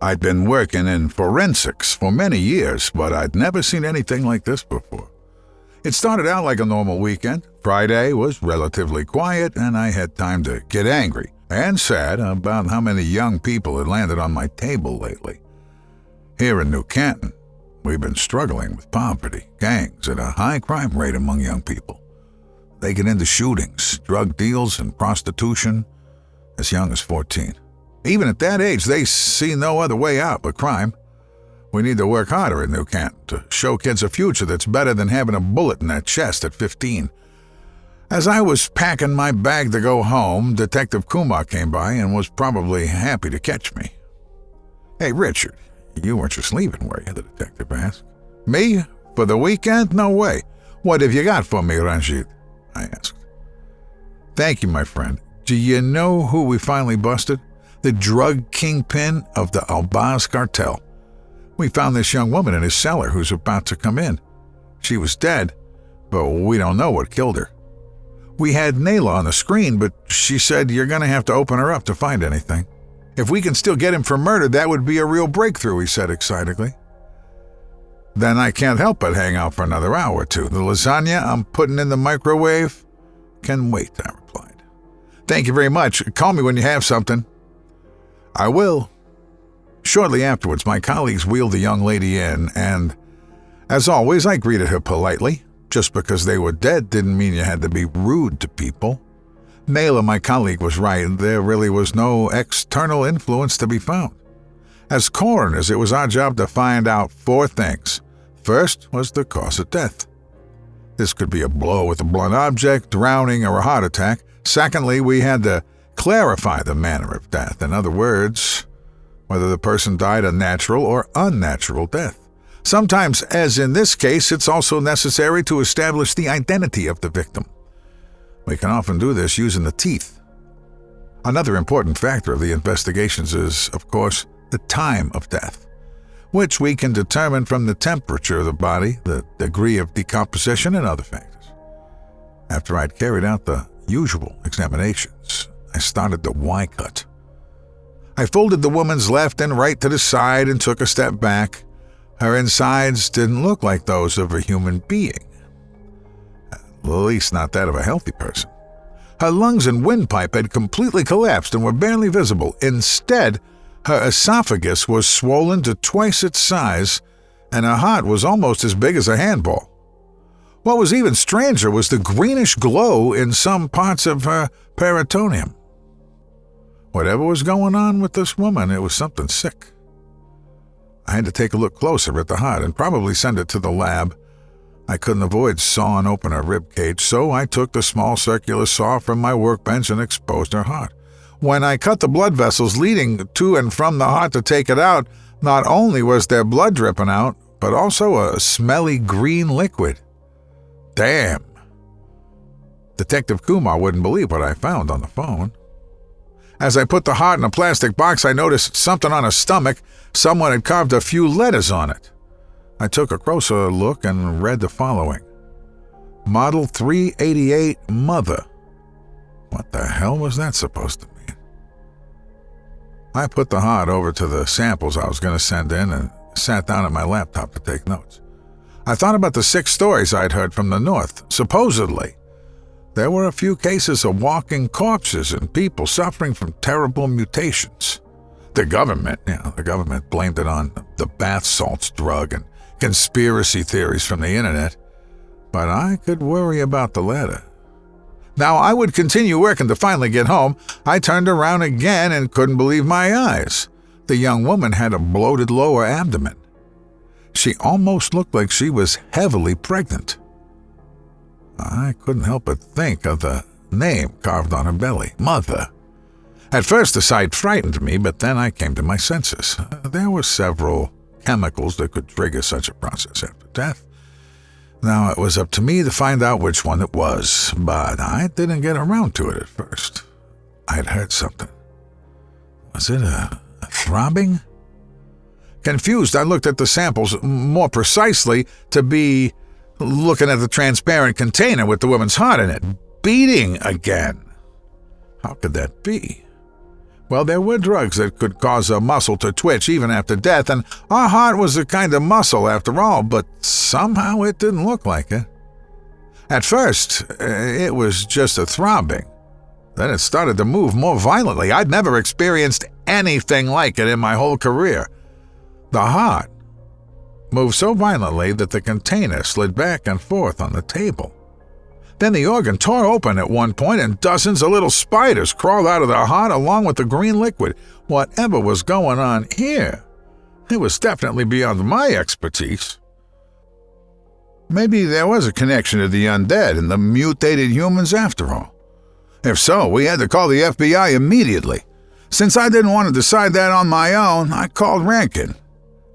I'd been working in forensics for many years, but I'd never seen anything like this before. It started out like a normal weekend. Friday was relatively quiet, and I had time to get angry and sad about how many young people had landed on my table lately. Here in New Canton, we've been struggling with poverty, gangs, and a high crime rate among young people. They get into shootings, drug deals, and prostitution as young as 14. Even at that age, they see no other way out but crime. We need to work harder in New Canton to show kids a future that's better than having a bullet in their chest at 15. As I was packing my bag to go home, Detective Kumar came by and was probably happy to catch me. "Hey, Richard, you weren't just leaving, were you?" the detective asked. "Me? For the weekend? No way. What have you got for me, Ranjit?" I asked. "Thank you, my friend. Do you know who we finally busted? The drug kingpin of the Albaz cartel. We found this young woman in his cellar who's about to come in. She was dead, but we don't know what killed her. We had Nayla on the screen, but she said you're going to have to open her up to find anything. If we can still get him for murder, that would be a real breakthrough," he said excitedly. "Then I can't help but hang out for another hour or two. The lasagna I'm putting in the microwave can wait," I replied. "Thank you very much. Call me when you have something." "I will." Shortly afterwards, my colleagues wheeled the young lady in, and, as always, I greeted her politely. Just because they were dead didn't mean you had to be rude to people. Nayla, my colleague, was right. There really was no external influence to be found. As coroners, it was our job to find out 4 things. First was the cause of death. This could be a blow with a blunt object, drowning, or a heart attack. Secondly, we had to clarify the manner of death. In other words, whether the person died a natural or unnatural death. Sometimes, as in this case, it's also necessary to establish the identity of the victim. We can often do this using the teeth. Another important factor of the investigations is, of course, the time of death, which we can determine from the temperature of the body, the degree of decomposition, and other factors. After I'd carried out the usual examinations, I started the Y cut. I folded the woman's left and right to the side and took a step back. Her insides didn't look like those of a human being. At least not that of a healthy person. Her lungs and windpipe had completely collapsed and were barely visible. Instead, her esophagus was swollen to twice its size, and her heart was almost as big as a handball. What was even stranger was the greenish glow in some parts of her peritoneum. Whatever was going on with this woman, it was something sick. I had to take a look closer at the heart and probably send it to the lab. I couldn't avoid sawing open her rib cage, so I took the small circular saw from my workbench and exposed her heart. When I cut the blood vessels leading to and from the heart to take it out, not only was there blood dripping out, but also a smelly green liquid. Damn. Detective Kumar wouldn't believe what I found on the phone. As I put the heart in a plastic box, I noticed something on her stomach. Someone had carved a few letters on it. I took a closer look and read the following. Model 388 Mother. What the hell was that supposed to mean? I put the heart over to the samples I was going to send in and sat down at my laptop to take notes. I thought about the 6 stories I'd heard from the north. Supposedly, there were a few cases of walking corpses and people suffering from terrible mutations. The government blamed it on the bath salts drug and conspiracy theories from the internet, but I could worry about the latter. Now, I would continue working to finally get home. I turned around again and couldn't believe my eyes. The young woman had a bloated lower abdomen. She almost looked like she was heavily pregnant. I couldn't help but think of the name carved on her belly, Mother. At first the sight frightened me, but then I came to my senses. There were several chemicals that could trigger such a process after death. Now it was up to me to find out which one it was, but I didn't get around to it at first. I had heard something. Was it a throbbing? Confused, I looked at the samples, more precisely to be looking at the transparent container with the woman's heart in it, beating again. How could that be? Well, there were drugs that could cause a muscle to twitch even after death, and our heart was a kind of muscle after all, but somehow it didn't look like it. At first, it was just a throbbing. Then it started to move more violently. I'd never experienced anything like it in my whole career. The heart moved so violently that the container slid back and forth on the table. Then the organ tore open at one point, and dozens of little spiders crawled out of the heart along with the green liquid. Whatever was going on here, it was definitely beyond my expertise. Maybe there was a connection to the undead and the mutated humans after all. If so, we had to call the FBI immediately. Since I didn't want to decide that on my own, I called Rankin.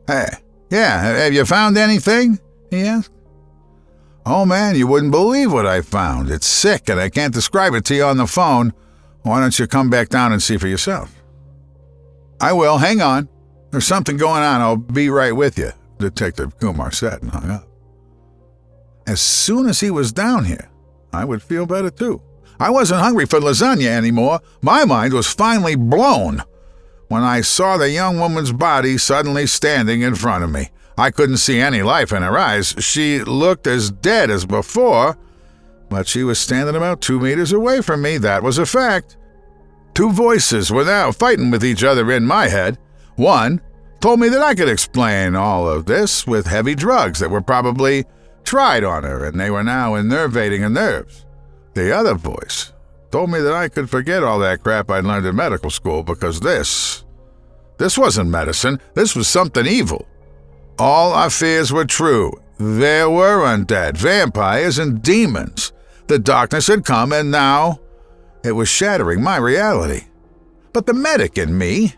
"Hey, yeah, have you found anything?" he asked. "Oh man, you wouldn't believe what I found. It's sick and I can't describe it to you on the phone. Why don't you come back down and see for yourself?" "I will, hang on. There's something going on, I'll be right with you," Detective Kumar said and hung up. As soon as he was down here, I would feel better too. I wasn't hungry for lasagna anymore. My mind was finally blown when I saw the young woman's body suddenly standing in front of me. I couldn't see any life in her eyes. She looked as dead as before, but she was standing about 2 meters away from me. That was a fact. Two voices were now fighting with each other in my head. One told me that I could explain all of this with heavy drugs that were probably tried on her, and they were now innervating her nerves. The other voice told me that I could forget all that crap I'd learned in medical school because this wasn't medicine. This was something evil. All our fears were true. There were undead, vampires, and demons. The darkness had come, and now it was shattering my reality. But the medic in me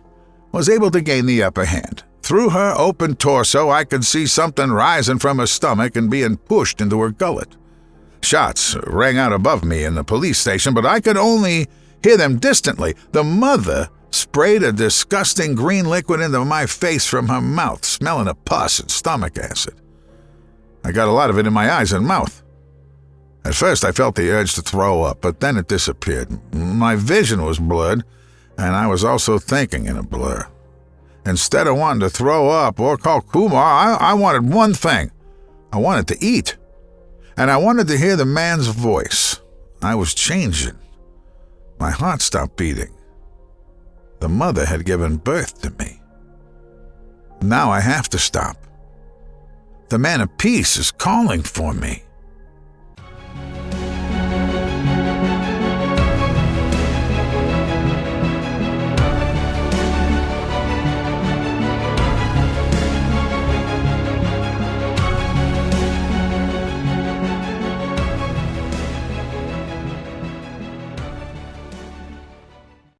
was able to gain the upper hand. Through her open torso, I could see something rising from her stomach and being pushed into her gullet. Shots rang out above me in the police station, but I could only hear them distantly. The mother sprayed a disgusting green liquid into my face from her mouth, smelling of pus and stomach acid. I got a lot of it in my eyes and mouth. At first I felt the urge to throw up, but then it disappeared. My vision was blurred, and I was also thinking in a blur. Instead of wanting to throw up or call Kumar, I wanted one thing. I wanted to eat. And I wanted to hear the man's voice. I was changing. My heart stopped beating. The mother had given birth to me. Now I have to stop. The man of peace is calling for me.